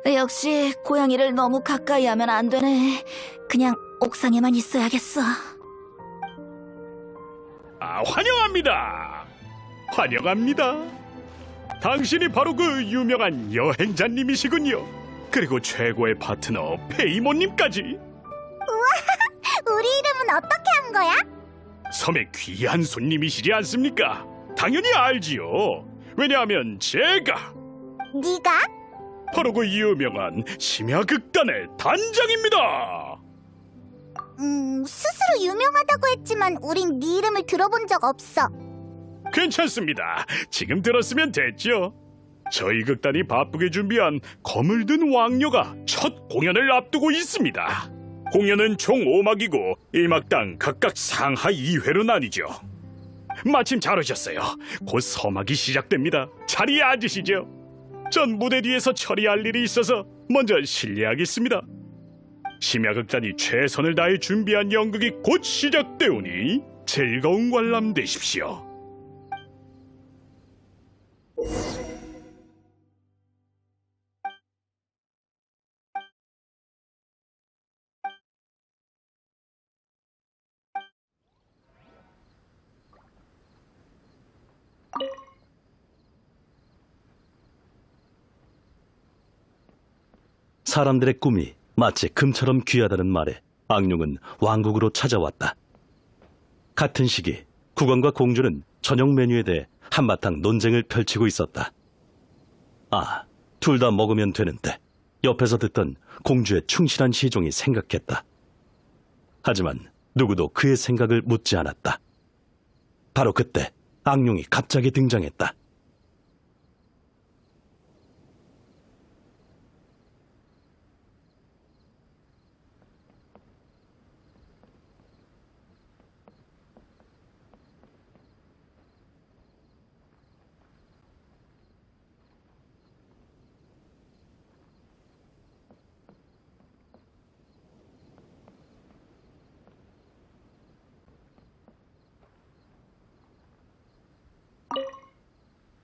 역시 고양이를 너무 가까이 하면 안 되네. 그냥 옥상에만 있어야겠어. 환영합니다. 환영합니다. 당신이 바로 그 유명한 여행자님이시군요. 그리고 최고의 파트너 페이모님까지. 우리 이름은 어떻게 한 거야? 섬의 귀한 손님이시지 않습니까? 당연히 알지요. 왜냐하면 제가 네가? 바로 그 유명한 심야극단의 단장입니다. 스스로 유명하다고 했지만 우린 네 이름을 들어본 적 없어. 괜찮습니다. 지금 들었으면 됐죠. 저희 극단이 바쁘게 준비한 검을 든 왕녀가 첫 공연을 앞두고 있습니다. 공연은 총 5막이고 1막당 각각 상하 2회로 나뉘죠. 마침 잘 오셨어요. 곧 서막이 시작됩니다. 자리에 앉으시죠. 전 무대 뒤에서 처리할 일이 있어서 먼저 실례하겠습니다. 심야극단이 최선을 다해 준비한 연극이 곧 시작되오니 즐거운 관람 되십시오. 사람들의 꿈이 마치 금처럼 귀하다는 말에 악룡은 왕국으로 찾아왔다. 같은 시기 국왕과 공주는 저녁 메뉴에 대해 한바탕 논쟁을 펼치고 있었다. 둘 다 먹으면 되는데 옆에서 듣던 공주의 충실한 시종이 생각했다. 하지만 누구도 그의 생각을 묻지 않았다. 바로 그때 악룡이 갑자기 등장했다.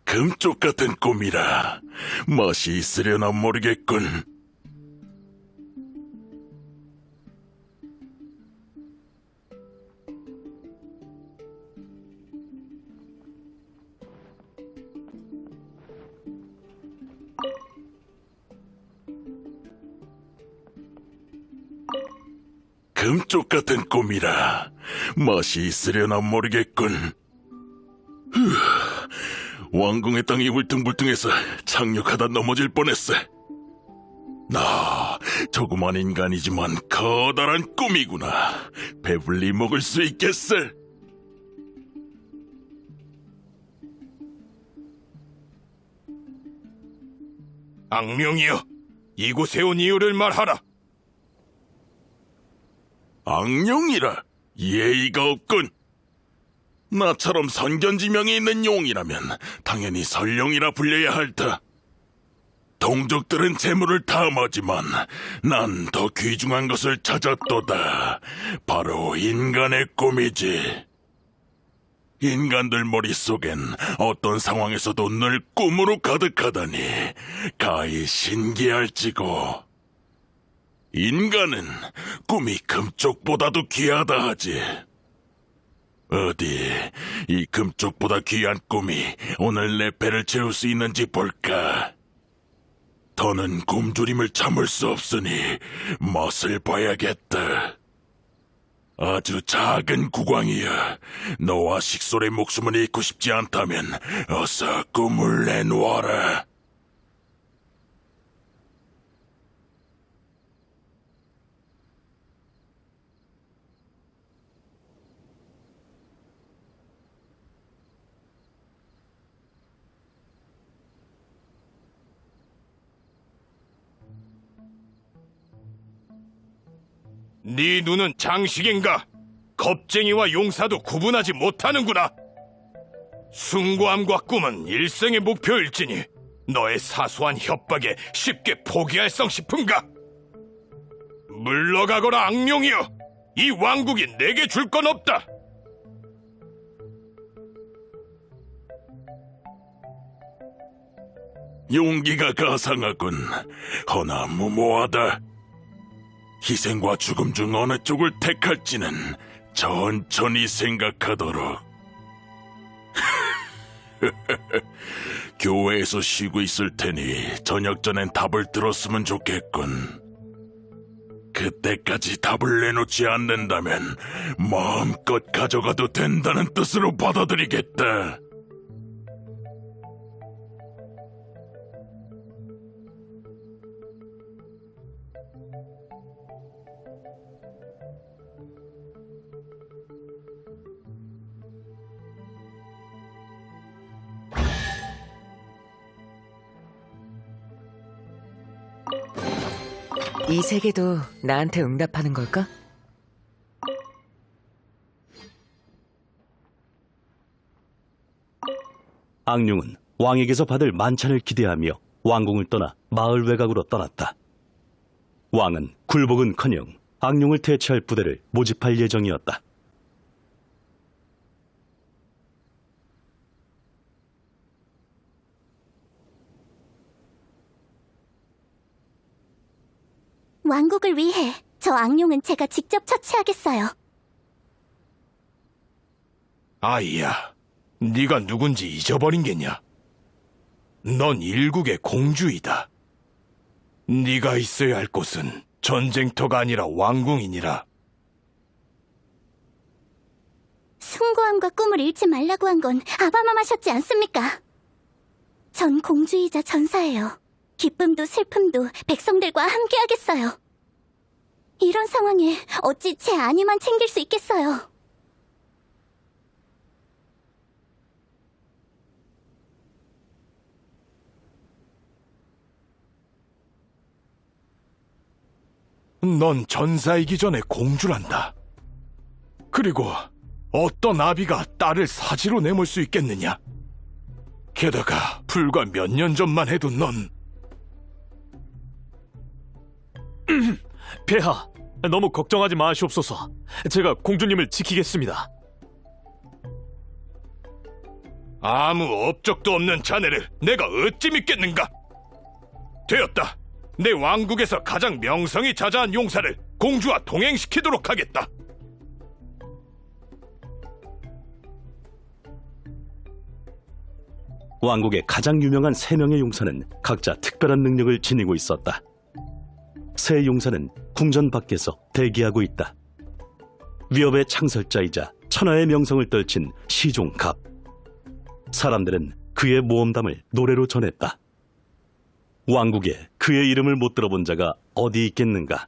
금쪽 같은 꿈이라 멋이 있으려나 모르겠군. 금쪽 같은 꿈이라 멋이 있으려나 모르겠군. 왕궁의 땅이 울퉁불퉁해서 착륙하다 넘어질 뻔했어. 나 조그만 인간이지만 커다란 꿈이구나. 배불리 먹을 수 있겠어. 악령이여, 이곳에 온 이유를 말하라. 악령이라 예의가 없군. 나처럼 선견지명이 있는 용이라면 당연히 설령이라 불려야 할 터. 동족들은 재물을 탐하지만 난 더 귀중한 것을 찾았도다. 바로 인간의 꿈이지. 인간들 머릿속엔 어떤 상황에서도 늘 꿈으로 가득하다니 가히 신기할지고. 인간은 꿈이 금쪽보다도 귀하다 하지. 어디 이 금쪽보다 귀한 꿈이 오늘 내 배를 채울 수 있는지 볼까? 더는 굶주림을 참을 수 없으니 맛을 봐야겠다. 아주 작은 국왕이여, 너와 식솔의 목숨을 잃고 싶지 않다면 어서 꿈을 내놓아라. 네 눈은 장식인가? 겁쟁이와 용사도 구분하지 못하는구나. 숭고함과 꿈은 일생의 목표일지니 너의 사소한 협박에 쉽게 포기할 성 싶은가? 물러가거라 악령이여. 이 왕국이 내게 줄 건 없다. 용기가 가상하군. 허나 무모하다. 희생과 죽음 중 어느 쪽을 택할지는 천천히 생각하도록. 교회에서 쉬고 있을 테니 저녁 전엔 답을 들었으면 좋겠군. 그때까지 답을 내놓지 않는다면 마음껏 가져가도 된다는 뜻으로 받아들이겠다. 이 세계도 나한테 응답하는 걸까? 앙룡은 왕에게서 받을 만찬을 기대하며 왕궁을 떠나 마을 외곽으로 떠났다. 왕은 굴복은커녕 앙룡을 대체할 부대를 모집할 예정이었다. 왕국을 위해 저 악룡은 제가 직접 처치하겠어요. 아이야, 네가 누군지 잊어버린 게냐? 넌 일국의 공주이다. 네가 있어야 할 곳은 전쟁터가 아니라 왕궁이니라. 숭고함과 꿈을 잃지 말라고 한 건 아바마마셨지 않습니까? 전 공주이자 전사예요. 기쁨도 슬픔도 백성들과 함께하겠어요. 이런 상황에 어찌 제 안위만 챙길 수 있겠어요. 넌 전사이기 전에 공주란다. 그리고 어떤 아비가 딸을 사지로 내몰 수 있겠느냐? 게다가 불과 몇 년 전만 해도 넌 폐하, 너무 걱정하지 마시옵소서. 제가 공주님을 지키겠습니다. 아무 업적도 없는 자네를 내가 어찌 믿겠는가? 되었다. 내 왕국에서 가장 명성이 자자한 용사를 공주와 동행시키도록 하겠다. 왕국의 가장 유명한 3명의 용사는 각자 특별한 능력을 지니고 있었다. 세 용사는 궁전 밖에서 대기하고 있다. 위협의 창설자이자 천하의 명성을 떨친 시종갑. 사람들은 그의 모험담을 노래로 전했다. 왕국에 그의 이름을 못 들어본 자가 어디 있겠는가?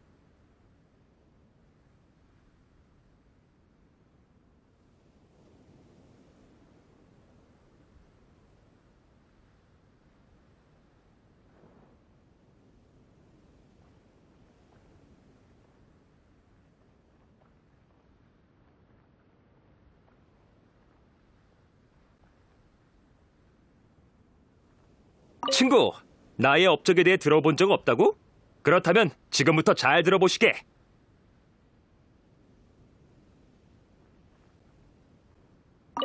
친구, 나의 업적에 대해 들어본 적 없다고? 그렇다면 지금부터 잘 들어보시게.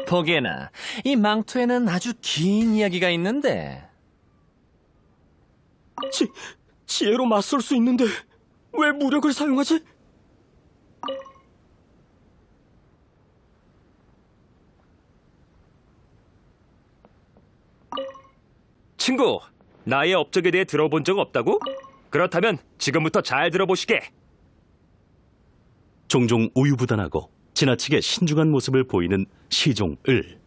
보게나, 이 망토에는 아주 긴 이야기가 있는데. 지혜로 맞설 수 있는데 왜 무력을 사용하지? 친구, 나의 업적에 대해 들어본 적 없다고? 그렇다면 지금부터 잘 들어보시게. 종종 우유부단하고 지나치게 신중한 모습을 보이는 시종을.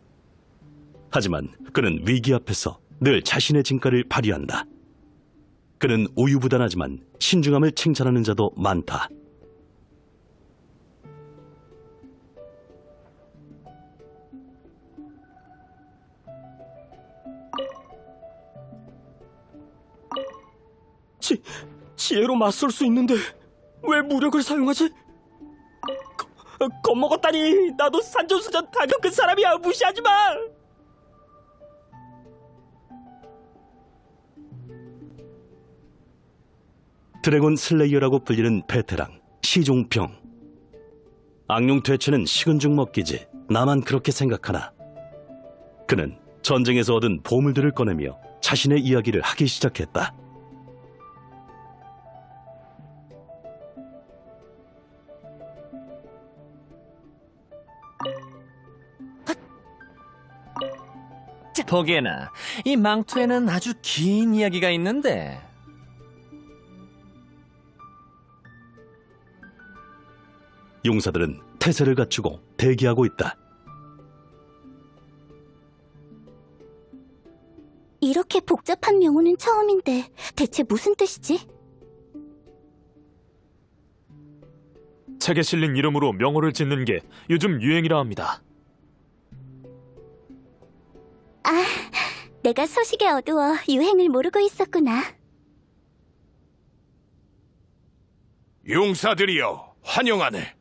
하지만 그는 위기 앞에서 늘 자신의 진가를 발휘한다. 그는 우유부단하지만 신중함을 칭찬하는 자도 많다. 지혜로 맞설 수 있는데 왜 무력을 사용하지? 겁먹었다니. 나도 산전수전 다 겪은 사람이야. 무시하지 마. 드래곤 슬레이어라고 불리는 베테랑 시종병. 악룡 퇴치는 식은 죽 먹기지. 나만 그렇게 생각하나. 그는 전쟁에서 얻은 보물들을 꺼내며 자신의 이야기를 하기 시작했다. 보게나, 이 망토에는 아주 긴 이야기가 있는데. 용사들은 태세를 갖추고 대기하고 있다. 이렇게 복잡한 명호는 처음인데 대체 무슨 뜻이지? 책에 실린 이름으로 명호를 짓는 게 요즘 유행이라 합니다. 아, 내가 소식에 어두워 유행을 모르고 있었구나. 용사들이여, 환영하네.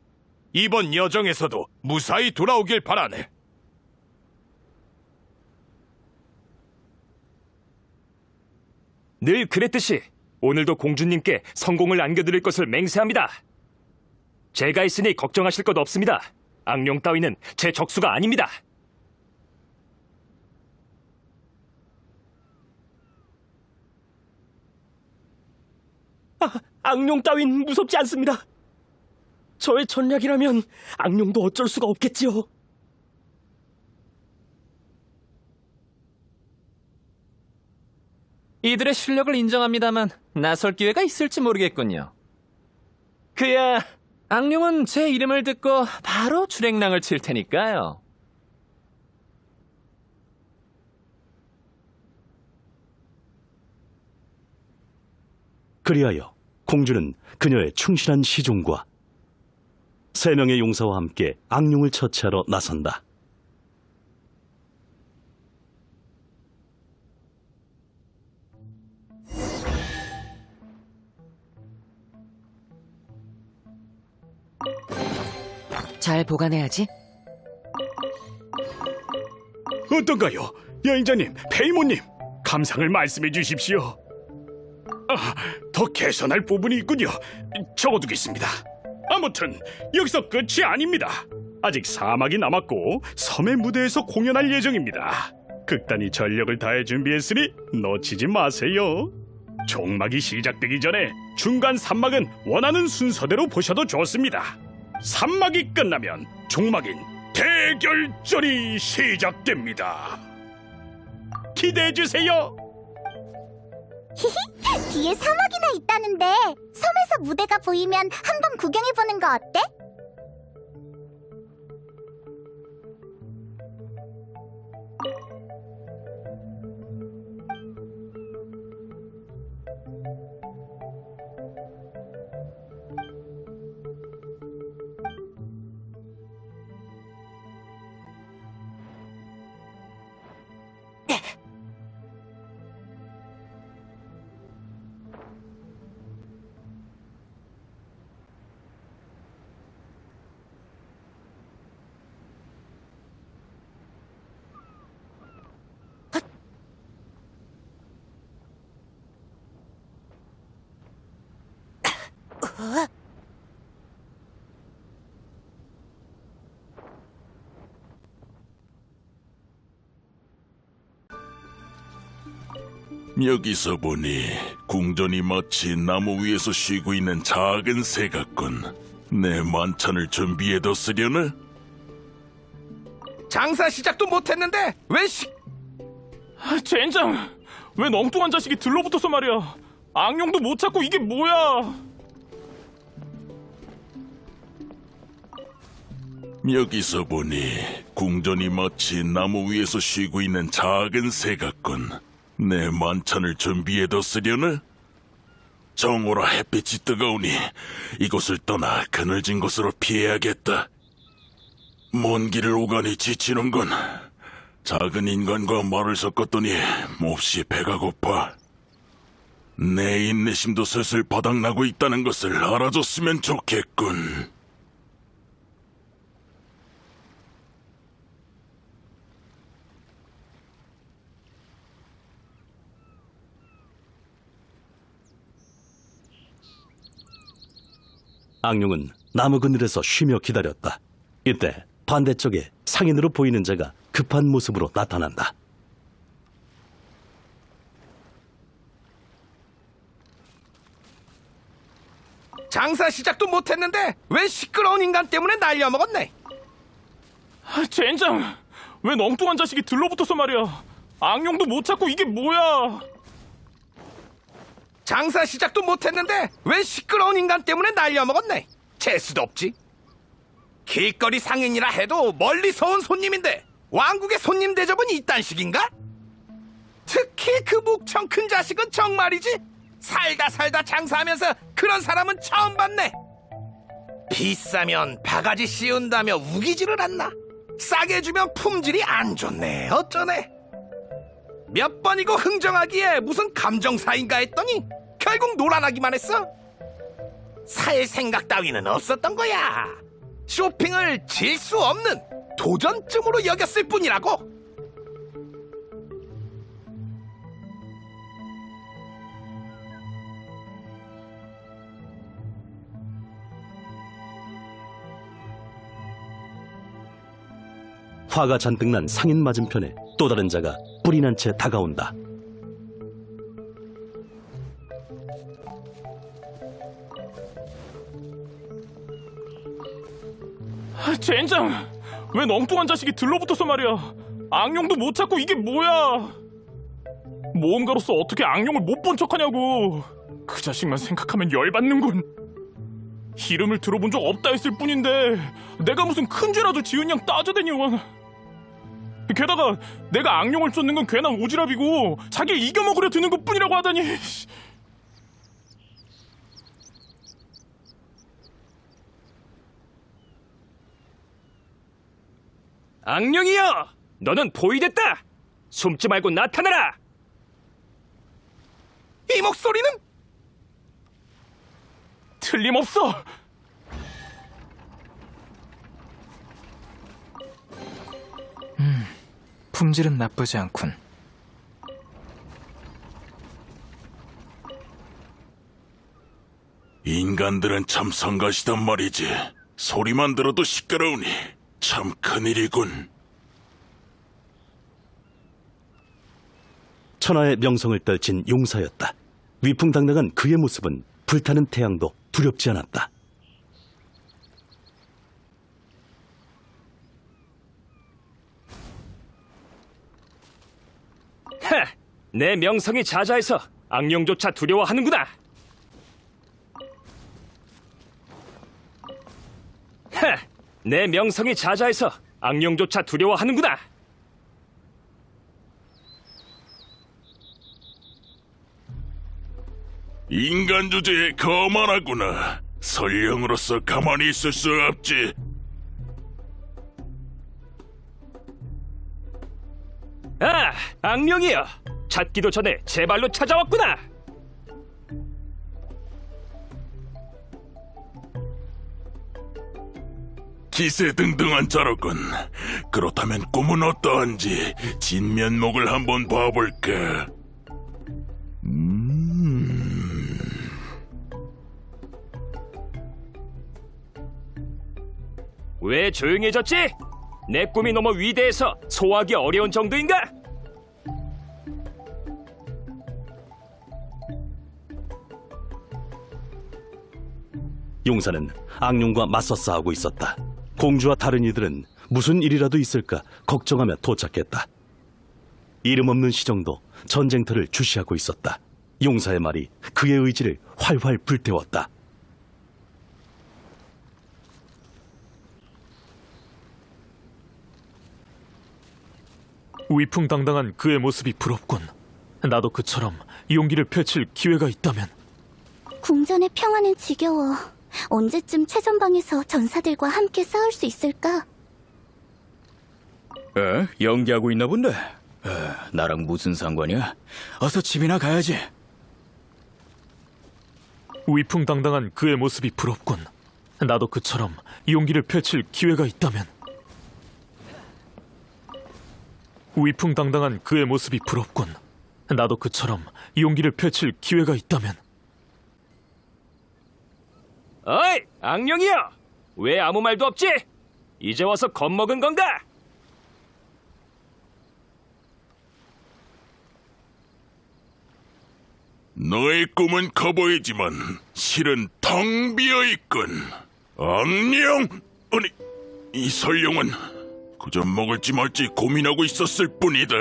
이번 여정에서도 무사히 돌아오길 바라네. 늘 그랬듯이 오늘도 공주님께 성공을 안겨드릴 것을 맹세합니다. 제가 있으니 걱정하실 것 없습니다. 악룡 따위는 제 적수가 아닙니다. 악룡 따윈 무섭지 않습니다. 저의 전략이라면 악룡도 어쩔 수가 없겠지요. 이들의 실력을 인정합니다만 나설 기회가 있을지 모르겠군요. 그야 악룡은 제 이름을 듣고 바로 출행랑을 칠 테니까요. 그리하여 공주는 그녀의 충실한 시종과 3명의 용사와 함께 악룡을 처치하러 나선다. 잘 보관해야지. 어떤가요? 여행자님, 페이모님, 감상을 말씀해 주십시오. 더 개선할 부분이 있군요. 적어두겠습니다. 아무튼 여기서 끝이 아닙니다. 아직 사막이 남았고 섬의 무대에서 공연할 예정입니다. 극단이 전력을 다해 준비했으니 놓치지 마세요. 종막이 시작되기 전에 중간 3막은 원하는 순서대로 보셔도 좋습니다. 3막이 끝나면 종막인 대결전이 시작됩니다. 기대해주세요. 뒤에 사막이나 있다는데 섬에서 무대가 보이면 한번 구경해보는 거 어때? 여기서 보니 궁전이 마치 나무 위에서 쉬고 있는 작은 새 같군. 내 만찬을 준비해뒀으려나? 장사 시작도 못했는데 왜 젠장! 웬 엉뚱한 자식이 들러붙어서 말이야. 악룡도 못 찾고 이게 뭐야? 여기서 보니 궁전이 마치 나무 위에서 쉬고 있는 작은 새 같군. 내 만찬을 준비해뒀으려나? 정오라 햇빛이 뜨거우니 이곳을 떠나 그늘진 곳으로 피해야겠다. 먼 길을 오가니 지치는군. 작은 인간과 말을 섞었더니 몹시 배가 고파. 내 인내심도 슬슬 바닥나고 있다는 것을 알아줬으면 좋겠군. 악룡은 나무 그늘에서 쉬며 기다렸다. 이때 반대쪽에 상인으로 보이는 자가 급한 모습으로 나타난다. 장사 시작도 못했는데 왜 시끄러운 인간 때문에 날려먹었네? 젠장! 웬 엉뚱한 자식이 들러붙어서 말이야. 악령도 못 찾고 이게 뭐야? 장사 시작도 못했는데 왜 시끄러운 인간 때문에 날려먹었네? 재수도 없지. 길거리 상인이라 해도 멀리서 온 손님인데 왕국의 손님 대접은 이딴 식인가? 특히 그 묵청 큰 자식은 정말이지. 살다 장사하면서 그런 사람은 처음 봤네. 비싸면 바가지 씌운다며 우기지를 않나? 싸게 주면 품질이 안 좋네. 어쩌네. 몇 번이고 흥정하기에 무슨 감정사인가 했더니 결국 놀아나기만 했어. 살 생각 따위는 없었던 거야. 쇼핑을 질 수 없는 도전쯤으로 여겼을 뿐이라고. 화가 잔뜩 난 상인 맞은편에 또 다른 자가 뿔이 난 채 다가온다. 젠장! 웬 엉뚱한 자식이 들러붙어서 말이야. 악령도 못 찾고 이게 뭐야? 모험가로서 어떻게 악령을 못 본 척하냐고. 그 자식만 생각하면 열받는군. 이름을 들어본 적 없다 했을 뿐인데 내가 무슨 큰 죄라도 지은 양 따져대니 원. 게다가 내가 악령을 쫓는 건 괜한 오지랖이고 자기를 이겨먹으려 드는 것뿐이라고 하다니. 악령이여! 너는 포위됐다! 숨지 말고 나타나라! 이 목소리는? 틀림없어! 품질은 나쁘지 않군. 인간들은 참 성가시단 말이지. 소리만 들어도 시끄러우니 참 큰일이군. 천하의 명성을 떨친 용사였다. 위풍당당한 그의 모습은 불타는 태양도 두렵지 않았다. 하! 내 명성이 자자해서 악령조차 두려워하는구나! 하! 내 명성이 자자해서 악령조차 두려워하는구나! 인간 주제에 거만하구나. 설령으로서 가만히 있을 수 없지. 아! 악령이여! 찾기도 전에 제 발로 찾아왔구나! 기세등등한 자로군. 그렇다면 꿈은 어떠한지 진면목을 한번 봐볼까? 왜 조용해졌지? 내 꿈이 너무 위대해서 소화하기 어려운 정도인가? 용사는 악령과 맞서 싸우고 있었다. 공주와 다른 이들은 무슨 일이라도 있을까 걱정하며 도착했다. 이름 없는 시정도 전쟁터를 주시하고 있었다. 용사의 말이 그의 의지를 활활 불태웠다. 위풍당당한 그의 모습이 부럽군. 나도 그처럼 용기를 펼칠 기회가 있다면. 궁전의 평화는 지겨워. 언제쯤 최전방에서 전사들과 함께 싸울 수 있을까? 연기하고 있나 본데. 나랑 무슨 상관이야? 어서 집이나 가야지. 위풍당당한 그의 모습이 부럽군. 나도 그처럼 용기를 펼칠 기회가 있다면. 위풍당당한 그의 모습이 부럽군. 나도 그처럼 용기를 펼칠 기회가 있다면. 어이! 악령이여! 왜 아무 말도 없지? 이제 와서 겁먹은 건가? 너의 꿈은 커 보이지만 실은 텅 비어 있군. 악령! 아니, 이 설령은 그저 먹을지 말지 고민하고 있었을 뿐이다.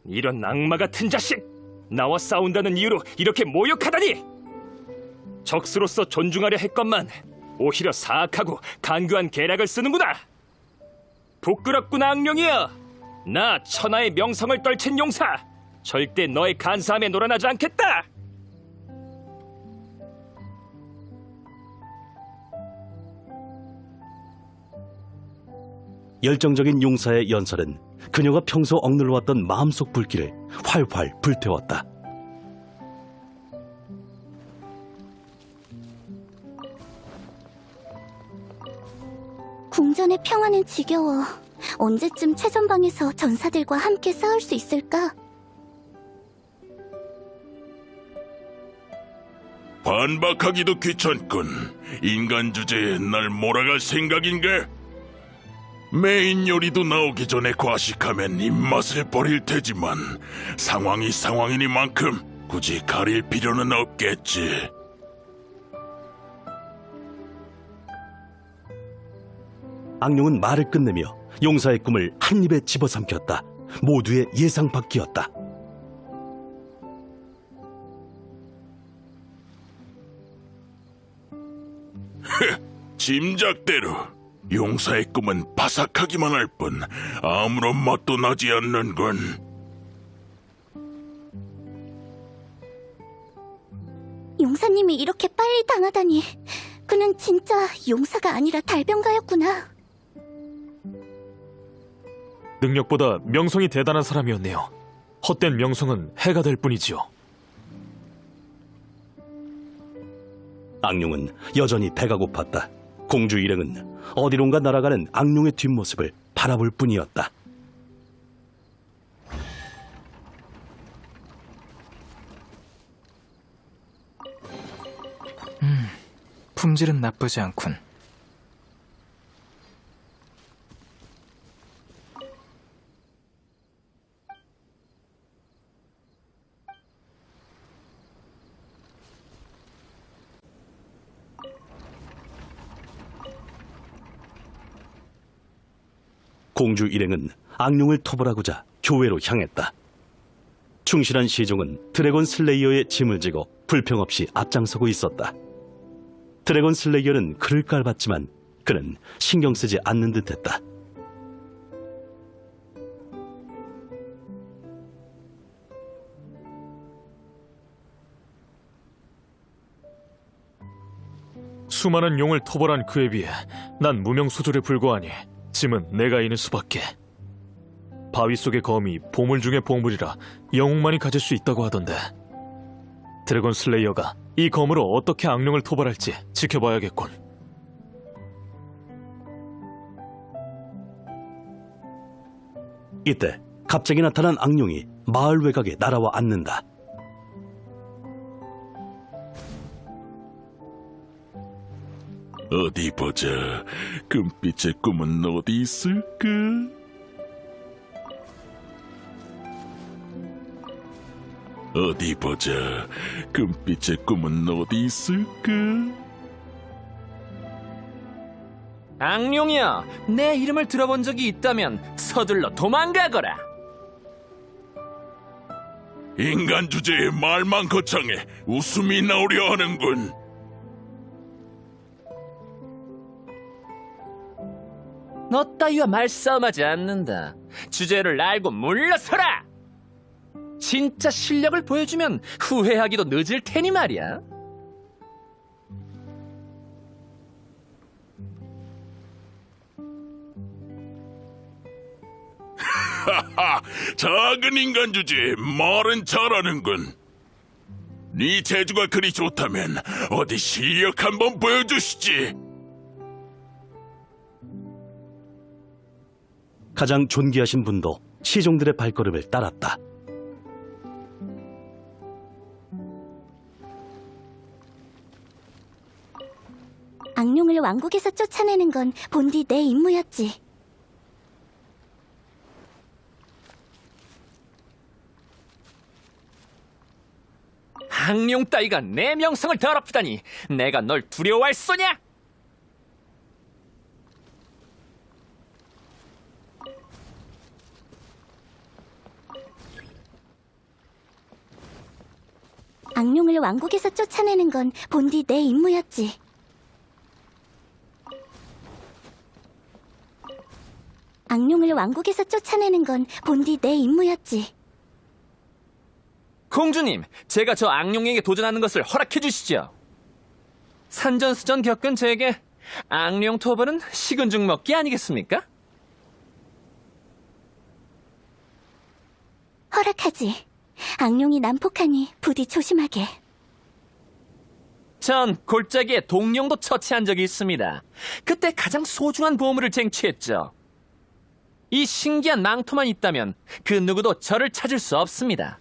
이런 악마 같은 자식! 나와 싸운다는 이유로 이렇게 모욕하다니! 적수로서 존중하려 했건만 오히려 사악하고 간교한 계략을 쓰는구나! 부끄럽구나, 악령이여! 나 천하의 명성을 떨친 용사! 절대 너의 간사함에 놀아나지 않겠다! 열정적인 용사의 연설은 그녀가 평소 억눌러왔던 마음속 불길을 활활 불태웠다. 궁전의 평화는 지겨워. 언제쯤 최전방에서 전사들과 함께 싸울 수 있을까? 반박하기도 귀찮군. 인간 주제에 날 몰아갈 생각인가? 메인 요리도 나오기 전에 과식하면 입맛을 버릴 테지만 상황이 상황이니만큼 굳이 가릴 필요는 없겠지. 악룡은 말을 끝내며 용사의 꿈을 한 입에 집어삼켰다. 모두의 예상 밖이었다. 짐작대로 용사의 꿈은 바삭하기만 할 뿐 아무런 맛도 나지 않는군. 용사님이 이렇게 빨리 당하다니. 그는 진짜 용사가 아니라 달변가였구나. 능력보다 명성이 대단한 사람이었네요. 헛된 명성은 해가 될 뿐이지요. 악룡은 여전히 배가 고팠다. 공주 일행은 어디론가 날아가는 악룡의 뒷모습을 바라볼 뿐이었다. 품질은 나쁘지 않군. 공주 일행은 악룡을 토벌하고자 교회로 향했다. 충실한 시종은 드래곤 슬레이어의 짐을 지고 불평 없이 앞장서고 있었다. 드래곤 슬레이어는 그를 깔봤지만 그는 신경 쓰지 않는 듯했다. 수많은 용을 토벌한 그에 비해 난 무명수졸에 불과하니 짐은 내가 이는 수밖에. 바위 속의 검이 보물 중의 보물이라 영웅만이 가질 수 있다고 하던데 드래곤 슬레이어가 이 검으로 어떻게 악령을 토벌할지 지켜봐야겠군. 이때 갑자기 나타난 악룡이 마을 외곽에 날아와 앉는다. 어디 보자. 금빛의 꿈은 어디 있을까? 어디 보자. 금빛의 꿈은 어디 있을까? 악룡이여, 내 이름을 들어본 적이 있다면 서둘러 도망가거라. 인간 주제에 말만 거창해 웃음이 나오려 하는군. 너 따위와 말싸움하지 않는다. 주제를 알고 물러서라. 진짜 실력을 보여주면 후회하기도 늦을 테니 말이야. 하하, 작은 인간 주제에 말은 잘하는군. 네 재주가 그리 좋다면 어디 실력 한번 보여주시지. 가장 존귀하신 분도 시종들의 발걸음을 따랐다. 악룡을 왕국에서 쫓아내는 건 본디 내 임무였지. 악룡 따위가 내 명성을 더럽히다니 내가 널 두려워할 소냐? 악룡을 왕국에서 쫓아내는 건 본디 내 임무였지. 악룡을 왕국에서 쫓아내는 건 본디 내 임무였지. 공주님, 제가 저 악룡에게 도전하는 것을 허락해 주시죠. 산전수전 겪은 제게 악룡 토벌은 식은 죽 먹기 아니겠습니까? 허락하지. 악룡이 난폭하니 부디 조심하게. 전 골짜기에 동룡도 처치한 적이 있습니다. 그때 가장 소중한 보물을 쟁취했죠. 이 신기한 망토만 있다면 그 누구도 저를 찾을 수 없습니다.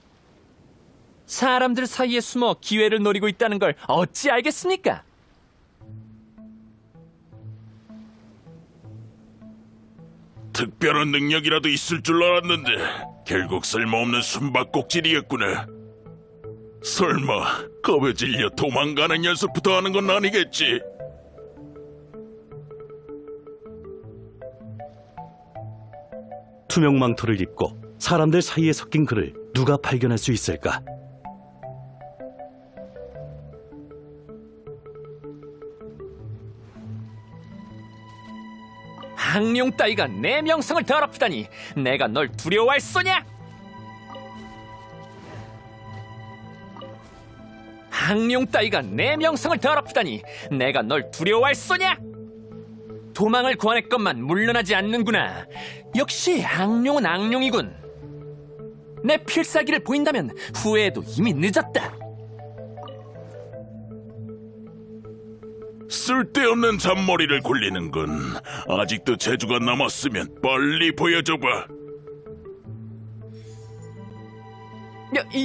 사람들 사이에 숨어 기회를 노리고 있다는 걸 어찌 알겠습니까? 특별한 능력이라도 있을 줄 알았는데 결국 쓸모없는 숨바꼭질이었구나. 설마 겁에 질려 도망가는 연습부터 하는 건 아니겠지? 투명 망토를 입고 사람들 사이에 섞인 그를 누가 발견할 수 있을까? 악룡 따위가 내 명성을 더럽히다니 내가 널 두려워할 소냐? 악룡 따위가 내 명성을 더럽히다니 내가 널 두려워할 소냐? 도망을 구원했건만 물러나지 않는구나. 역시 악룡은 악룡이군. 내 필살기를 보인다면 후회해도 이미 늦었다. 쓸데없는 잔머리를 굴리는군. 아직도 재주가 남았으면 빨리 보여줘봐.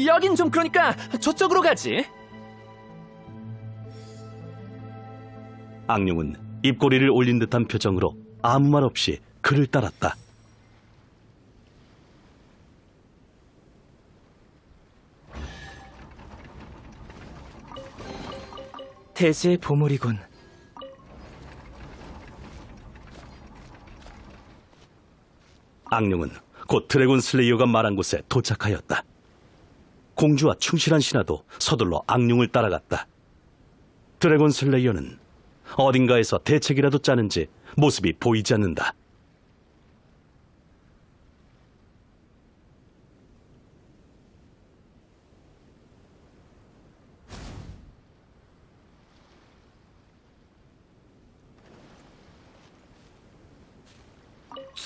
여긴 좀 그러니까 저쪽으로 가지. 악룡은 입꼬리를 올린 듯한 표정으로 아무 말 없이 그를 따랐다. 대세의 보물이군. 악룡은 곧 드래곤 슬레이어가 말한 곳에 도착하였다. 공주와 충실한 신하도 서둘러 악룡을 따라갔다. 드래곤 슬레이어는 어딘가에서 대책이라도 짜는지 모습이 보이지 않는다.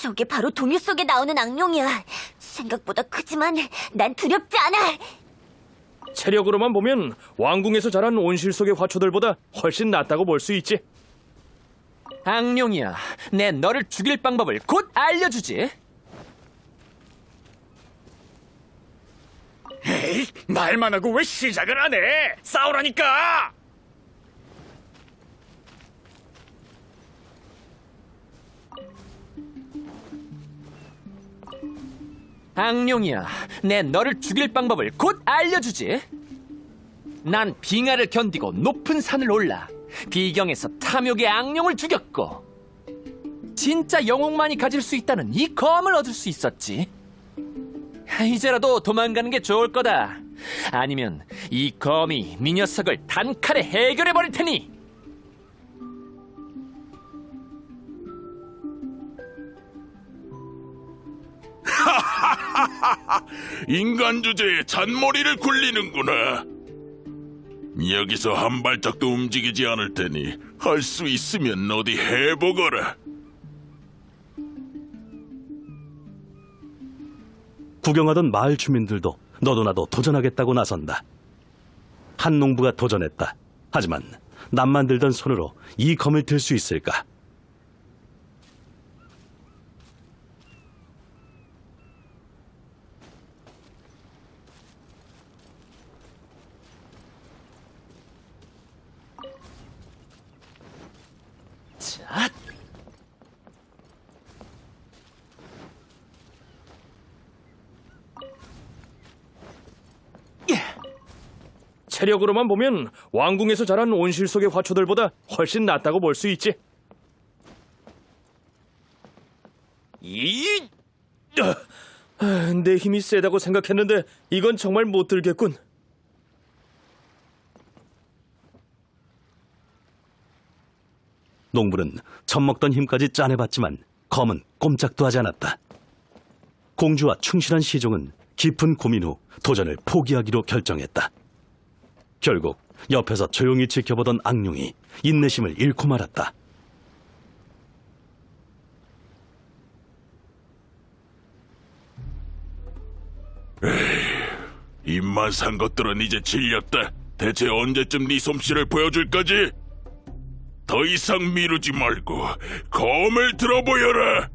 저게 바로 동요 속에 나오는 악룡이야. 생각보다 크지만 난 두렵지 않아. 체력으로만 보면 왕궁에서 자란 온실 속의 화초들보다 훨씬 낫다고 볼 수 있지. 악룡이야, 내 너를 죽일 방법을 곧 알려주지. 에이, 말만 하고 왜 시작을 안 해? 싸우라니까! 악룡이야, 내 너를 죽일 방법을 곧 알려주지. 난 빙하를 견디고 높은 산을 올라 비경에서 탐욕의 악룡을 죽였고 진짜 영웅만이 가질 수 있다는 이 검을 얻을 수 있었지. 이제라도 도망가는 게 좋을 거다. 아니면 이 검이 네 녀석을 단칼에 해결해버릴 테니. 인간 주제에 잔머리를 굴리는구나. 여기서 한 발짝도 움직이지 않을 테니 할 수 있으면 어디 해보거라. 구경하던 마을 주민들도 너도 나도 도전하겠다고 나선다. 한 농부가 도전했다. 하지만 남만 들던 손으로 이 검을 들 수 있을까? 자, 체력으로만 보면 왕궁에서 자란 온실 속의 화초들보다 훨씬 낫다고 볼 수 있지. 내 힘이 세다고 생각했는데 이건 정말 못 들겠군. 농부는 젖먹던 힘까지 짜내봤지만 검은 꼼짝도 하지 않았다. 공주와 충실한 시종은 깊은 고민 후 도전을 포기하기로 결정했다. 결국 옆에서 조용히 지켜보던 앙룡이 인내심을 잃고 말았다. 입만 산 것들은 이제 질렸다. 대체 언제쯤 네 솜씨를 보여줄 거지? 더 이상 미루지 말고 검을 들어보여라.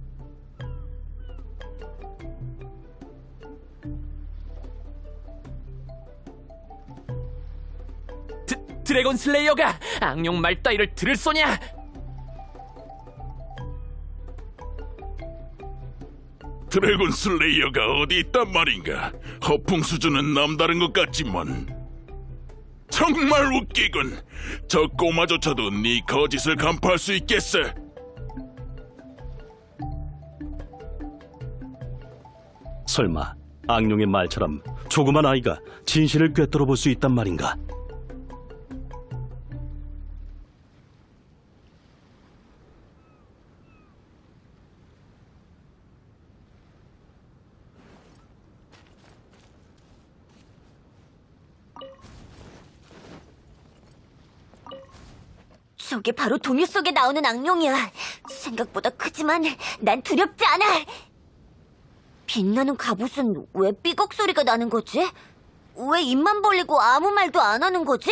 드래곤 슬레이어가 악룡 말 따위를 들을 소냐? 드래곤 슬레이어가 어디 있단 말인가? 허풍 수준은 남다른 것 같지만 정말 웃기군. 저 꼬마조차도 네 거짓을 간파할 수 있겠어. 설마 앙룡의 말처럼 조그만 아이가 진실을 꿰뚫어 볼 수 있단 말인가? 저게 바로 동요 속에 나오는 악룡이야. 생각보다 크지만 난 두렵지 않아. 빛나는 갑옷은 왜 삐걱 소리가 나는 거지? 왜 입만 벌리고 아무 말도 안 하는 거지?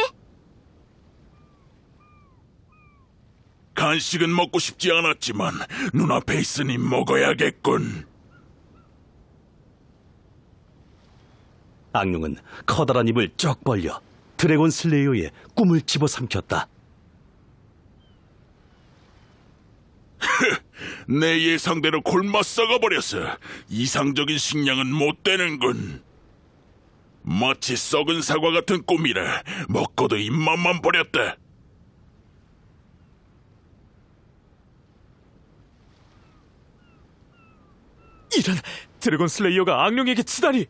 간식은 먹고 싶지 않았지만 눈앞에 있으니 먹어야겠군. 앙룡은 커다란 입을 쩍 벌려 드래곤 슬레이어의 꿈을 집어삼켰다. 내 예상대로 굶어 썩어버렸어. 이상적인 식량은 못 되는군. 마치 썩은 사과 같은 꿈이라 먹고도 입맛만 버렸다. 이런, 드래곤 슬레이어가 악룡에게 치다니.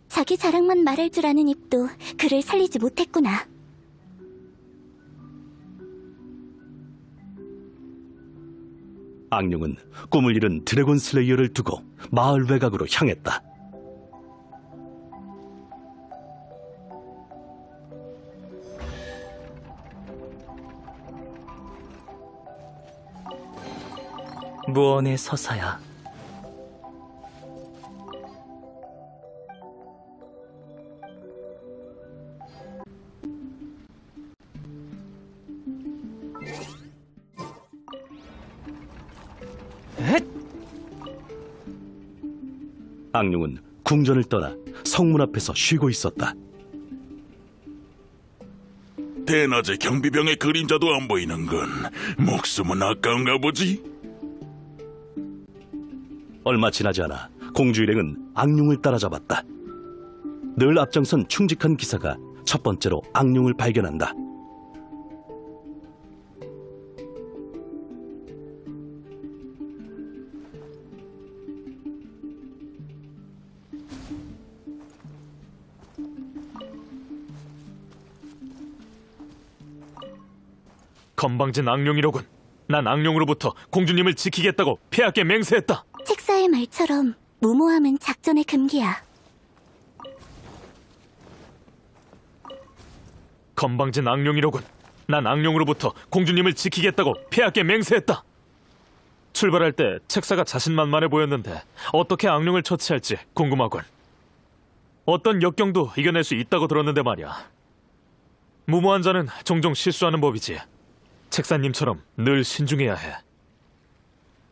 자기 자랑만 말할 줄 아는 입도 그를 살리지 못했구나. 앙룡은 꿈을 잃은 드래곤 슬레이어를 두고 마을 외곽으로 향했다. 무언의 서사야. 앙룡은 궁전을 떠나 성문 앞에서 쉬고 있었다. 대낮에 경비병의 그림자도 안 보이는군. 목숨은 아까운가 보지? 얼마 지나지 않아 공주 일행은 앙룡을 따라잡았다. 늘 앞장선 충직한 기사가 첫 번째로 앙룡을 발견한다. 건방진 악룡이로군. 난 악룡으로부터 공주님을 지키겠다고 폐하께 맹세했다. 책사의 말처럼 무모함은 작전의 금기야. 건방진 악룡이로군. 난 악룡으로부터 공주님을 지키겠다고 폐하께 맹세했다. 출발할 때 책사가 자신만만해 보였는데 어떻게 악룡을 처치할지 궁금하군. 어떤 역경도 이겨낼 수 있다고 들었는데 말이야. 무모한 자는 종종 실수하는 법이지. 책사님처럼 늘 신중해야 해.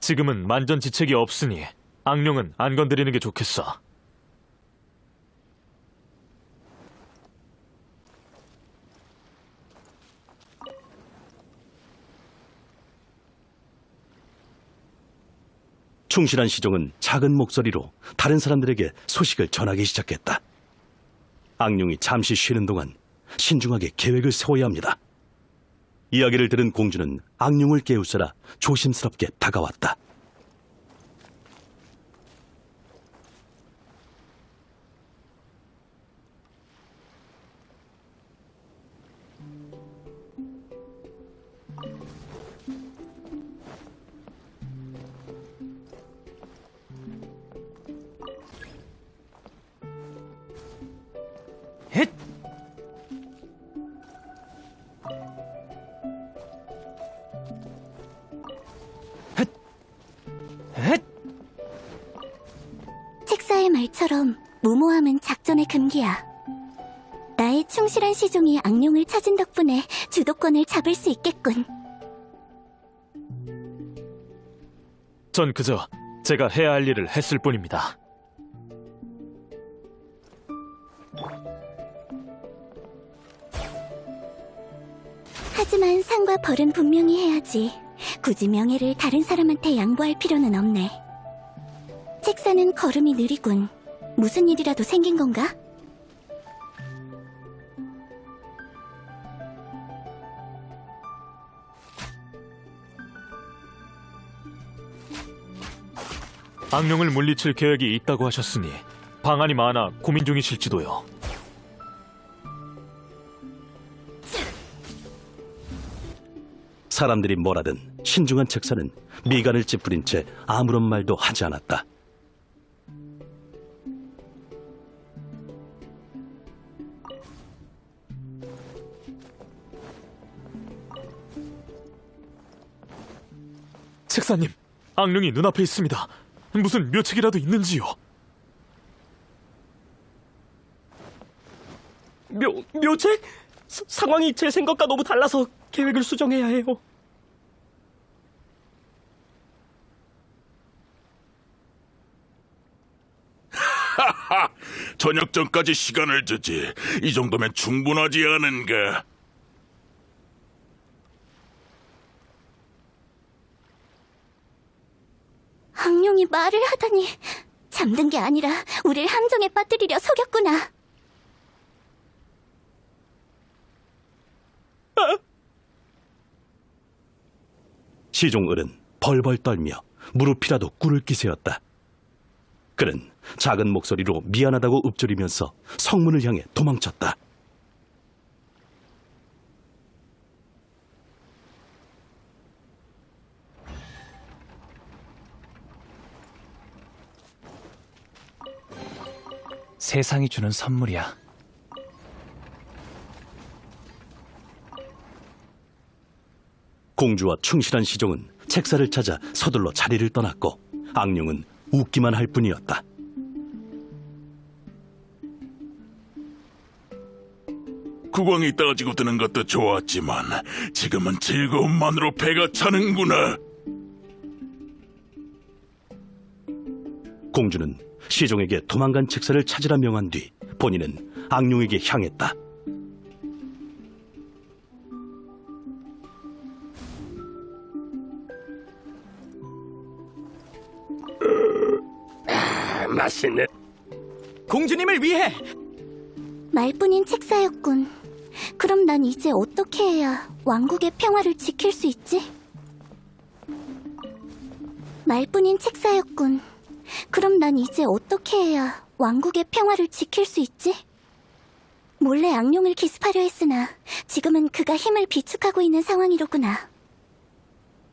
지금은 만전지책이 없으니 악룡은 안 건드리는 게 좋겠어. 충실한 시종은 작은 목소리로 다른 사람들에게 소식을 전하기 시작했다. 악룡이 잠시 쉬는 동안 신중하게 계획을 세워야 합니다. 이야기를 들은 공주는 악룡을 깨우쳐라 조심스럽게 다가왔다. 책사의 말처럼 무모함은 작전의 금기야. 나의 충실한 시종이 악룡을 찾은 덕분에 주도권을 잡을 수 있겠군. 전 그저 제가 해야 할 일을 했을 뿐입니다. 하지만 상과 벌은 분명히 해야지. 굳이 명예를 다른 사람한테 양보할 필요는 없네. 책사는 걸음이 느리군. 무슨 일이라도 생긴 건가? 악령을 물리칠 계획이 있다고 하셨으니 방안이 많아 고민 중이실지도요. 사람들이 뭐라든 신중한 책사는 미간을 찌푸린 채 아무런 말도 하지 않았다. 책사님, 악령이 눈앞에 있습니다. 무슨 묘책이라도 있는지요? 묘책? 상황이 제 생각과 너무 달라서 계획을 수정해야 해요. 하하, 저녁 전까지 시간을 주지. 이 정도면 충분하지 않은가? 악룡이 말을 하다니. 잠든 게 아니라 우릴 함정에 빠뜨리려 속였구나. 시종을은 벌벌 떨며 무릎이라도 꿇을 기세였다. 그는 작은 목소리로 미안하다고 읊조리면서 성문을 향해 도망쳤다. 세상이 주는 선물이야. 공주와 충실한 시종은 책사를 찾아 서둘러 자리를 떠났고 악령은 웃기만 할 뿐이었다. 국왕이 따지고 드는 것도 좋았지만 지금은 즐거움만으로 배가 차는구나. 공주는 시종에게 도망간 책사를 찾으라 명한 뒤 본인은 악룡에게 향했다. 맛있네. 공주님을 위해! 말뿐인 책사였군. 그럼 난 이제 어떻게 해야 왕국의 평화를 지킬 수 있지? 말뿐인 책사였군. 그럼 난 이제 어떻게 해야 왕국의 평화를 지킬 수 있지? 몰래 악룡을 기습하려 했으나 지금은 그가 힘을 비축하고 있는 상황이로구나.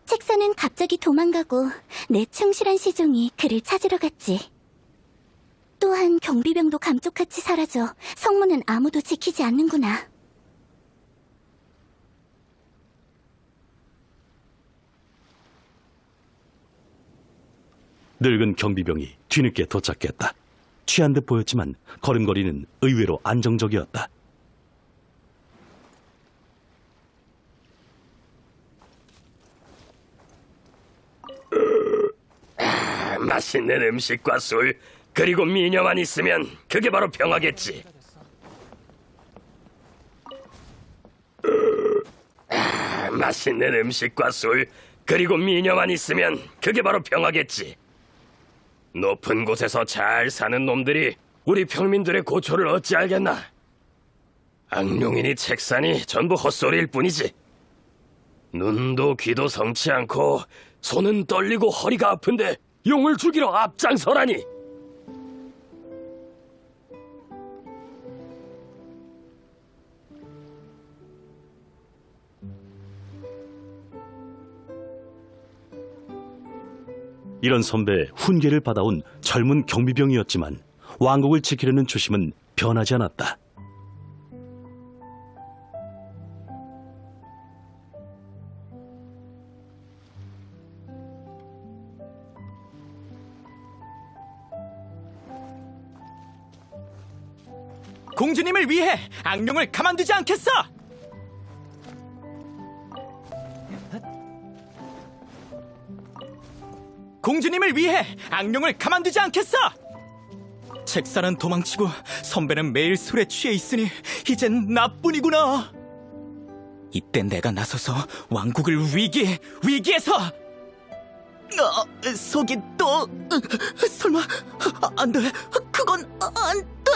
책사는 갑자기 도망가고 내 충실한 시종이 그를 찾으러 갔지. 또한 경비병도 감쪽같이 사라져 성문은 아무도 지키지 않는구나. 늙은 경비병이 뒤늦게 도착했다. 취한 듯 보였지만 걸음걸이는 의외로 안정적이었다. 맛있는 음식과 술, 그리고 미녀만 있으면 그게 바로 평화겠지. 맛있는 음식과 술, 그리고 미녀만 있으면 그게 바로 평화겠지. 높은 곳에서 잘 사는 놈들이 우리 평민들의 고초를 어찌 알겠나? 악룡이니 책산이 전부 헛소리일 뿐이지. 눈도 귀도 성치 않고 손은 떨리고 허리가 아픈데 용을 죽이러 앞장서라니. 이런 선배의 훈계를 받아온 젊은 경비병이었지만 왕국을 지키려는 초심은 변하지 않았다. 공주님을 위해 악령을 가만두지 않겠어! 공주님을 위해 악령을 가만두지 않겠어! 책사는 도망치고 선배는 매일 술에 취해 있으니 이젠 나뿐이구나. 이때 내가 나서서 왕국을 위기에서 속이 또 설마 안 돼. 그건 안 돼.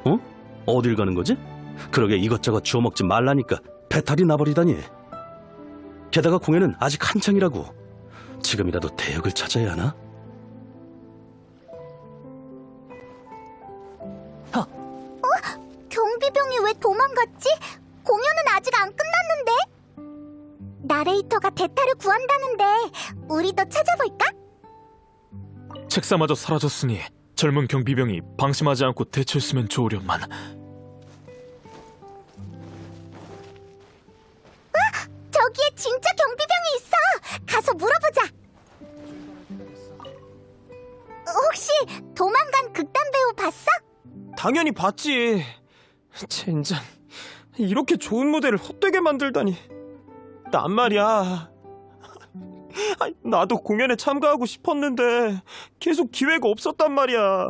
어? 어딜 가는 거지? 그러게 이것저것 주워 먹지 말라니까 배탈이 나버리다니. 게다가 공연은 아직 한창이라고. 지금이라도 대역을 찾아야 하나? 경비병이 왜 도망갔지? 공연은 아직 안 끝났는데? 나레이터가 대타를 구한다는데 우리도 찾아볼까? 책사마저 사라졌으니 젊은 경비병이 방심하지 않고 대처했으면 좋으련만. 저기에 진짜 경비병이 있어! 가서 물어보자! 혹시 도망간 극단 배우 봤어? 당연히 봤지. 젠장, 이렇게 좋은 무대를 헛되게 만들다니. 난 말이야, 나도 공연에 참가하고 싶었는데 계속 기회가 없었단 말이야.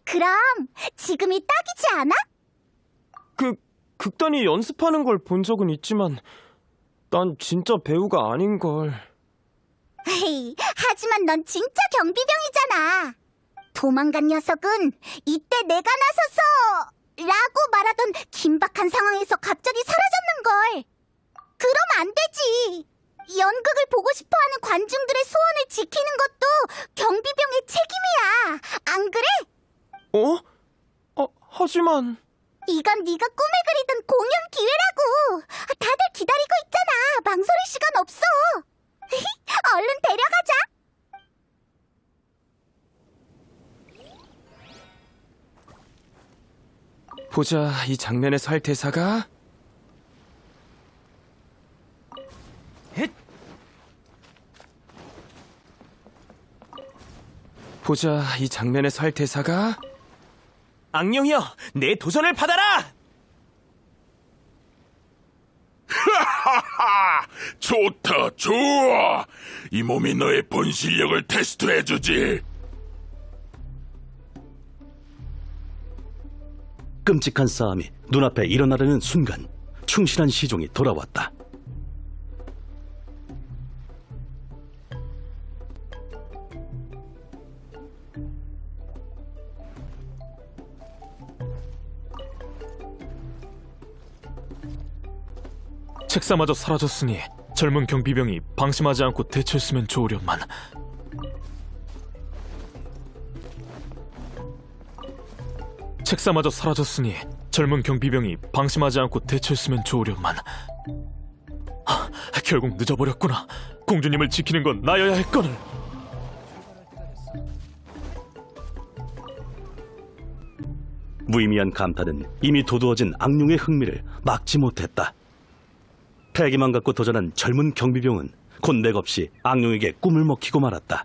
그럼 지금이 딱이지 않아? 극단이 연습하는 걸 본 적은 있지만 난 진짜 배우가 아닌걸. 헤이, 하지만 넌 진짜 경비병이잖아. 도망간 녀석은 이때 내가 나서서 라고 말하던 긴박한 상황에서 갑자기 사라졌는걸. 그럼 안 되지. 연극을 보고 싶어하는 관중들의 소원을 지키는 것도 경비병의 책임이야. 안 그래? 하지만 이건 네가 꿈에 그리던 공연 기회라고. 다들 기다리고 있잖아. 망설일 시간 없어. 얼른 데려가자. 보자, 이 장면에서 할 대사가 보자, 이 장면에서 할 대사가 악령이여, 내 도전을 받아라! 하하하! 좋다, 좋아! 이 몸이 너의 본 실력을 테스트해주지! 끔찍한 싸움이 눈앞에 일어나려는 순간 충실한 시종이 돌아왔다. 책사마저 사라졌으니 젊은 경비병이 방심하지 않고 대처했으면 좋으련만. 책사마저 사라졌으니 젊은 경비병이 방심하지 않고 대처했으면 좋으련만. 결국 늦어버렸구나. 공주님을 지키는 건 나여야 했거늘. 무의미한 감탄은 이미 도두어진 악룡의 흥미를 막지 못했다. 패기만 갖고 도전한 젊은 경비병은 곧 맥없이 악룡에게 꿈을 먹히고 말았다.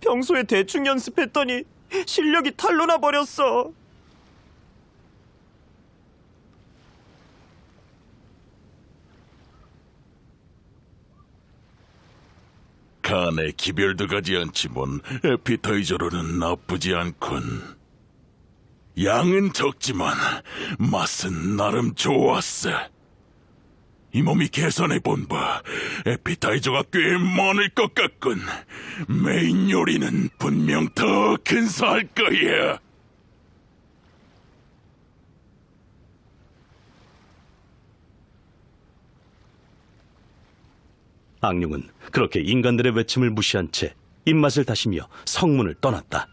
평소에 대충 연습했더니 실력이 탈로나 버렸어. 간에 기별도 가지 않지만 에피타이저로는 나쁘지 않군. 양은 적지만 맛은 나름 좋았어. 이 몸이 계산해본 바 에피타이저가 꽤 많을 것 같군. 메인 요리는 분명 더 근사할 거야. 악룡은 그렇게 인간들의 외침을 무시한 채 입맛을 다시며 성문을 떠났다.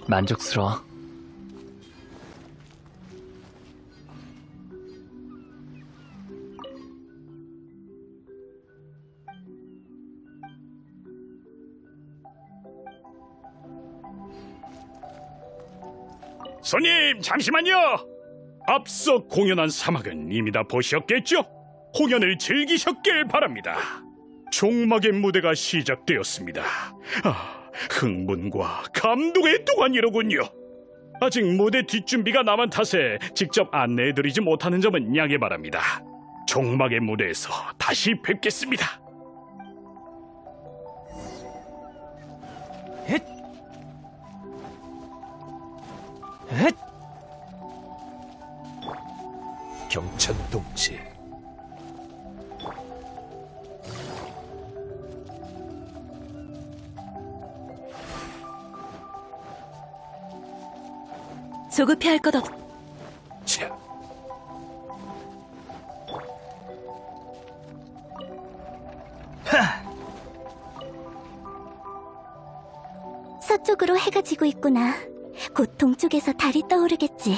만족스러워. 손님, 잠시만요. 앞서 공연한 사막은 이미 다 보셨겠죠? 공연을 즐기셨길 바랍니다. 종막의 무대가 시작되었습니다. 흥분과 감동의 동안이로군요. 아직 무대 뒷준비가 남은 탓에 직접 안내해드리지 못하는 점은 양해 바랍니다. 종막의 무대에서 다시 뵙겠습니다. 경천 동지. 조급해할 것 없... 자, 서쪽으로 해가 지고 있구나. 곧 동쪽에서 달이 떠오르겠지.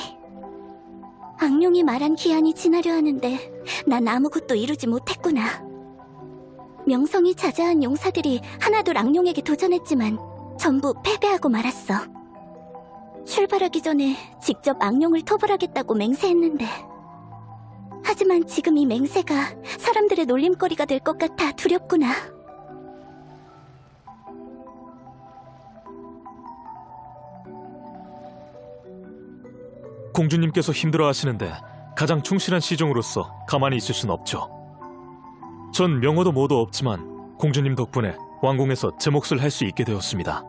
악룡이 말한 기한이 지나려 하는데 난 아무것도 이루지 못했구나. 명성이 자자한 용사들이 하나둘 악룡에게 도전했지만 전부 패배하고 말았어. 출발하기 전에 직접 악룡을 토벌하겠다고 맹세했는데, 하지만 지금 이 맹세가 사람들의 놀림거리가 될 것 같아 두렵구나. 공주님께서 힘들어하시는데 가장 충실한 시종으로서 가만히 있을 순 없죠. 전 명호도 뭐도 없지만 공주님 덕분에 왕궁에서 제 몫을 할 수 있게 되었습니다.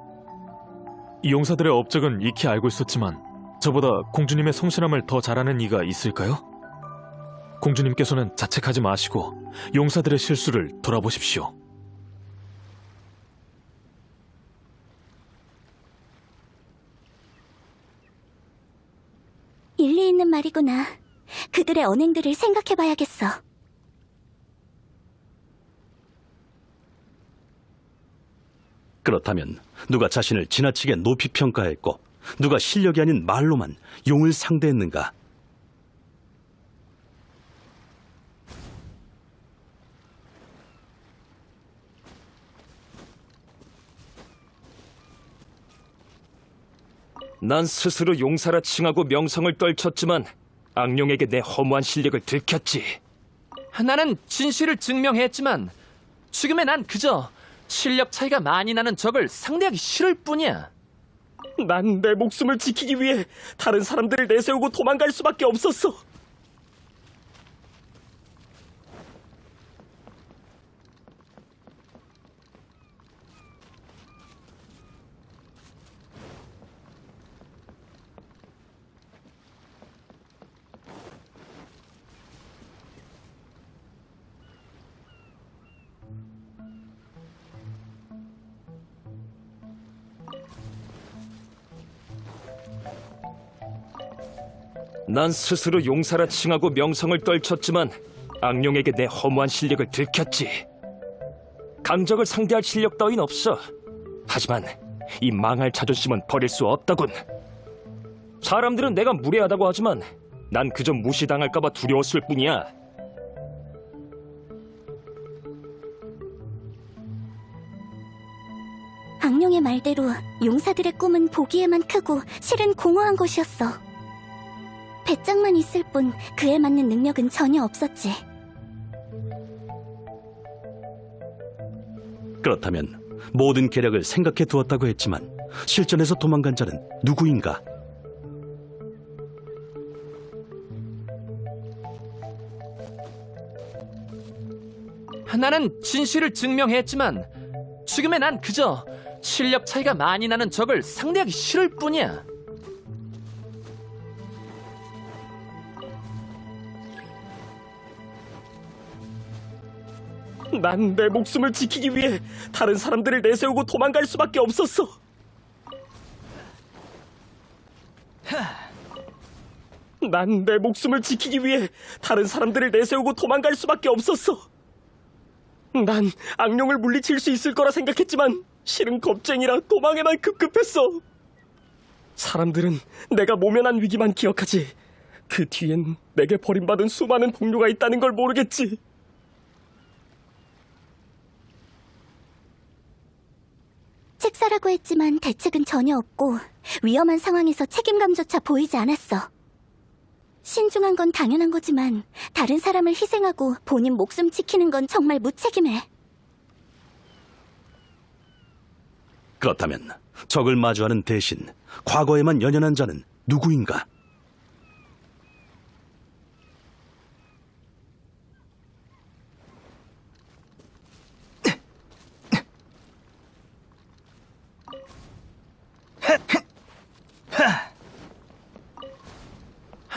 이 용사들의 업적은 익히 알고 있었지만 저보다 공주님의 성실함을 더 잘하는 이가 있을까요? 공주님께서는 자책하지 마시고 용사들의 실수를 돌아보십시오. 일리 있는 말이구나. 그들의 언행들을 생각해봐야겠어. 그렇다면 누가 자신을 지나치게 높이 평가했고 누가 실력이 아닌 말로만 용을 상대했는가? 난 스스로 용사라 칭하고 명성을 떨쳤지만 악룡에게 내 허무한 실력을 들켰지. 나는 진실을 증명했지만 지금의 난 그저 실력 차이가 많이 나는 적을 상대하기 싫을 뿐이야. 난 내 목숨을 지키기 위해 다른 사람들을 내세우고 도망갈 수밖에 없었어. 난 스스로 용사라 칭하고 명성을 떨쳤지만 악룡에게 내 허무한 실력을 들켰지. 강적을 상대할 실력 따윈 없어. 하지만 이 망할 자존심은 버릴 수 없다군. 사람들은 내가 무례하다고 하지만 난 그저 무시당할까봐 두려웠을 뿐이야. 악룡의 말대로 용사들의 꿈은 보기에만 크고 실은 공허한 것이었어. 배짱만 있을 뿐 그에 맞는 능력은 전혀 없었지. 그렇다면 모든 계략을 생각해 두었다고 했지만 실전에서 도망간 자는 누구인가? 나는 진실을 증명했지만 지금의 난 그저 실력 차이가 많이 나는 적을 상대하기 싫을 뿐이야. 난 내 목숨을 지키기 위해 다른 사람들을 내세우고 도망갈 수밖에 없었어. 난 내 목숨을 지키기 위해 다른 사람들을 내세우고 도망갈 수밖에 없었어. 난 악령을 물리칠 수 있을 거라 생각했지만 실은 겁쟁이라 도망에만 급급했어. 사람들은 내가 모면한 위기만 기억하지 그 뒤엔 내게 버림받은 수많은 동료가 있다는 걸 모르겠지. 책사라고 했지만 대책은 전혀 없고 위험한 상황에서 책임감조차 보이지 않았어. 신중한 건 당연한 거지만 다른 사람을 희생하고 본인 목숨 지키는 건 정말 무책임해. 그렇다면 적을 마주하는 대신 과거에만 연연한 자는 누구인가?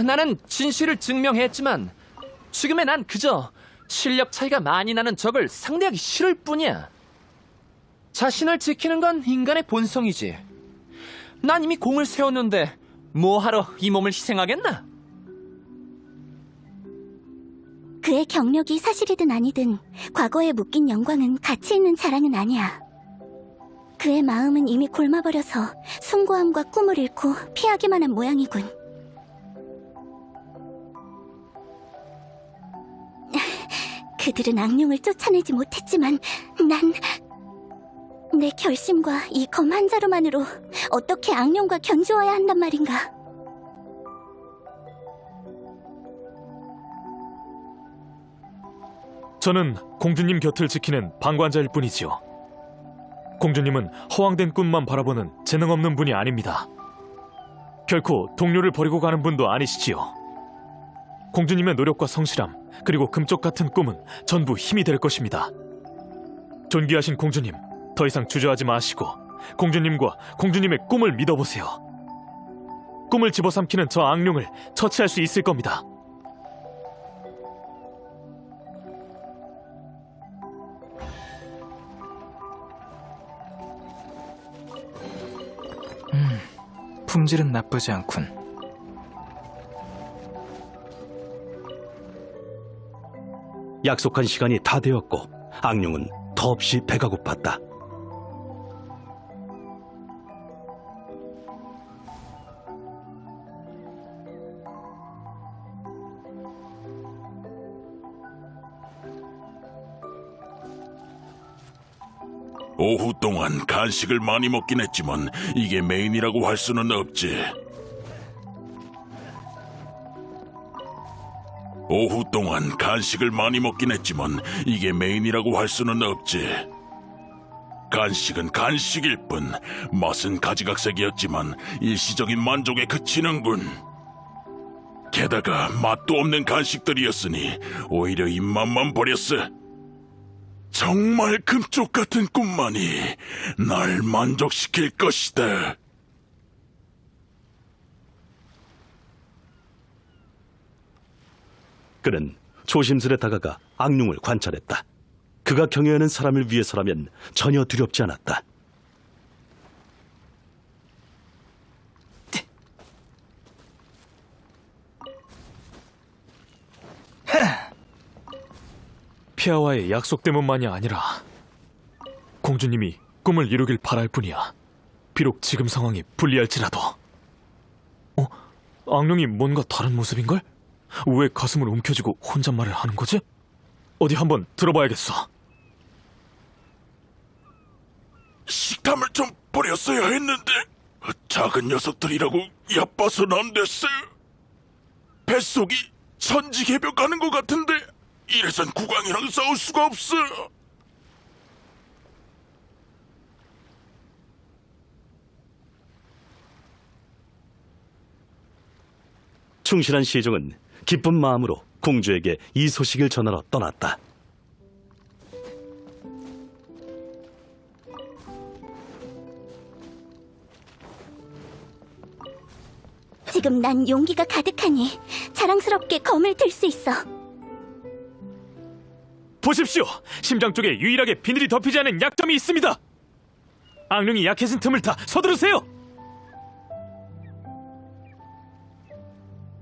나는 진실을 증명했지만 지금의 난 그저 실력 차이가 많이 나는 적을 상대하기 싫을 뿐이야. 자신을 지키는 건 인간의 본성이지. 난 이미 공을 세웠는데 뭐하러 이 몸을 희생하겠나? 그의 경력이 사실이든 아니든 과거에 묶인 영광은 가치 있는 자랑은 아니야. 그의 마음은 이미 곪아버려서 숭고함과 꿈을 잃고 피하기만 한 모양이군. 그들은 악령을 쫓아내지 못했지만 난 내 결심과 이 검 한 자루만으로 어떻게 악령과 견주어야 한단 말인가. 저는 공주님 곁을 지키는 방관자일 뿐이지요. 공주님은 허황된 꿈만 바라보는 재능 없는 분이 아닙니다. 결코 동료를 버리고 가는 분도 아니시지요. 공주님의 노력과 성실함, 그리고 금쪽 같은 꿈은 전부 힘이 될 것입니다. 존귀하신 공주님, 더 이상 주저하지 마시고 공주님과 공주님의 꿈을 믿어보세요. 꿈을 집어삼키는 저 악령을 처치할 수 있을 겁니다. 품질은 나쁘지 않군. 약속한 시간이 다 되었고 악령은 더없이 배가 고팠다. 오후 동안 간식을 많이 먹긴 했지만 이게 메인이라고 할 수는 없지. 오후 동안 간식을 많이 먹긴 했지만 이게 메인이라고 할 수는 없지. 간식은 간식일 뿐 맛은 가지각색이었지만 일시적인 만족에 그치는군. 게다가 맛도 없는 간식들이었으니 오히려 입맛만 버렸어. 정말 금쪽 같은 꿈만이 날 만족시킬 것이다. 그는 조심스레 다가가 악령을 관찰했다. 그가 경외하는 사람을 위해서라면 전혀 두렵지 않았다. 폐하와의 약속 때문만이 아니라 공주님이 꿈을 이루길 바랄 뿐이야. 비록 지금 상황이 불리할지라도. 악령이 뭔가 다른 모습인걸? 왜 가슴을 움켜쥐고 혼잣말을 하는 거지? 어디 한번 들어봐야겠어. 식탐을 좀 버렸어야 했는데 작은 녀석들이라고 얕봐서는 안 됐어. 뱃속이 천지개벽 가는 것 같은데 이래선 국왕이랑 싸울 수가 없어. 충실한 시종은 기쁜 마음으로 공주에게 이 소식을 전하러 떠났다. 지금 난 용기가 가득하니 자랑스럽게 검을 들 수 있어. 보십시오. 심장 쪽에 유일하게 비늘이 덮이지 않은 약점이 있습니다. 악령이 약해진 틈을 타 서두르세요.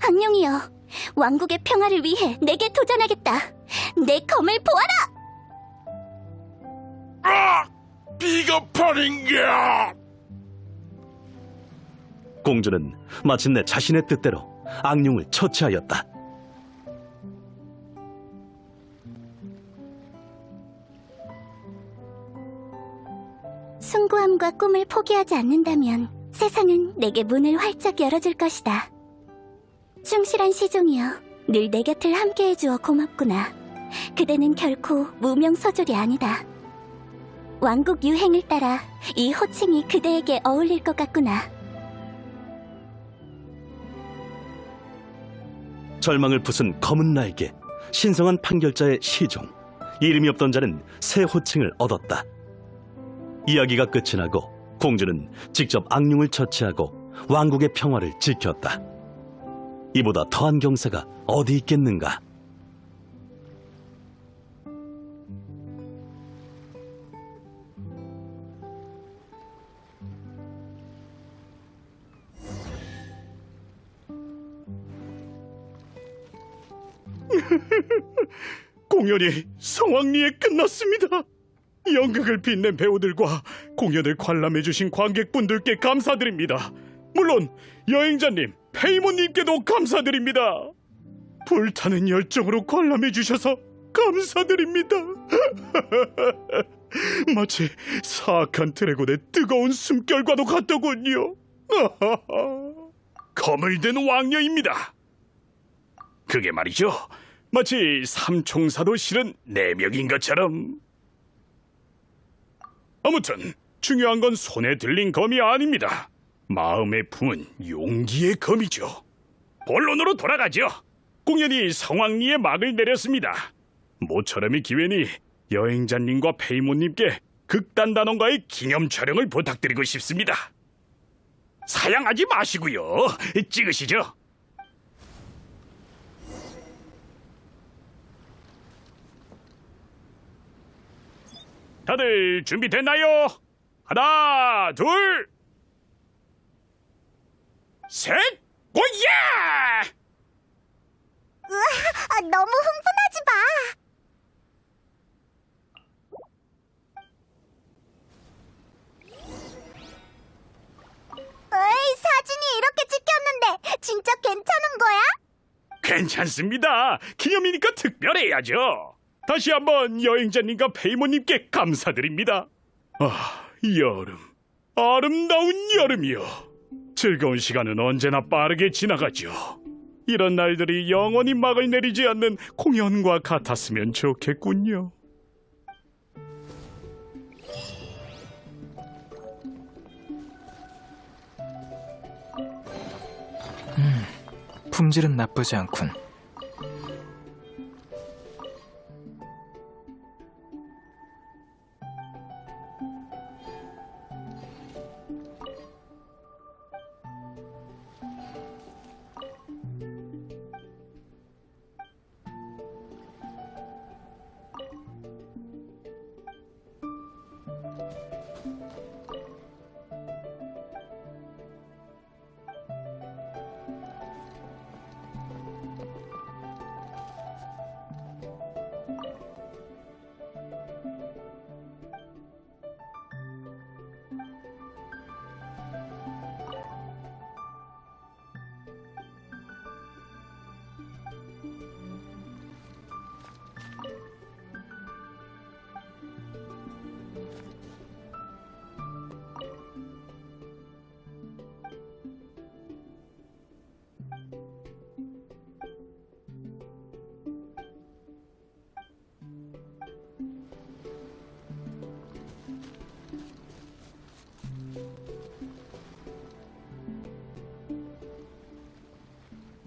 악령이여, 왕국의 평화를 위해 내게 도전하겠다. 내 검을 보아라! 비겁하린가! 공주는 마침내 자신의 뜻대로 악령을 처치하였다. 숭고함과 꿈을 포기하지 않는다면 세상은 내게 문을 활짝 열어줄 것이다. 충실한 시종이여, 늘 내 곁을 함께해주어 고맙구나. 그대는 결코 무명서졸이 아니다. 왕국 유행을 따라 이 호칭이 그대에게 어울릴 것 같구나. 절망을 부순 검은 날개, 신성한 판결자의 시종. 이름이 없던 자는 새 호칭을 얻었다. 이야기가 끝이 나고 공주는 직접 악령을 처치하고 왕국의 평화를 지켰다. 이보다 더한 경사가 어디 있겠는가? 공연이 성황리에 끝났습니다. 연극을 빛낸 배우들과 공연을 관람해주신 관객분들께 감사드립니다. 물론 여행자님, 페이몬님께도 감사드립니다. 불타는 열정으로 관람해주셔서 감사드립니다. 마치 사악한 드래곤의 뜨거운 숨결과도 같더군요. 검을 든 왕녀입니다. 그게 말이죠, 마치 삼총사도 실은 내명인 것처럼. 아무튼 중요한 건 손에 들린 검이 아닙니다. 마음에 품은 용기의 검이죠. 본론으로 돌아가죠. 공연이 성황리에 막을 내렸습니다. 모처럼의 기회니 여행자님과 페이몬님께 극단단원과의 기념 촬영을 부탁드리고 싶습니다. 사양하지 마시고요, 찍으시죠. 다들 준비됐나요? 하나, 둘, 셋, 오예! 으아, 너무 흥분하지 마. 에이, 사진이 이렇게 찍혔는데 진짜 괜찮은 거야? 괜찮습니다. 기념이니까 특별해야죠. 다시 한번 여행자님과 페이모님께 감사드립니다. 아, 여름. 아름다운 여름이요. 즐거운 시간은 언제나 빠르게 지나가죠. 이런 날들이 영원히 막을 내리지 않는 공연과 같았으면 좋겠군요. 품질은 나쁘지 않군.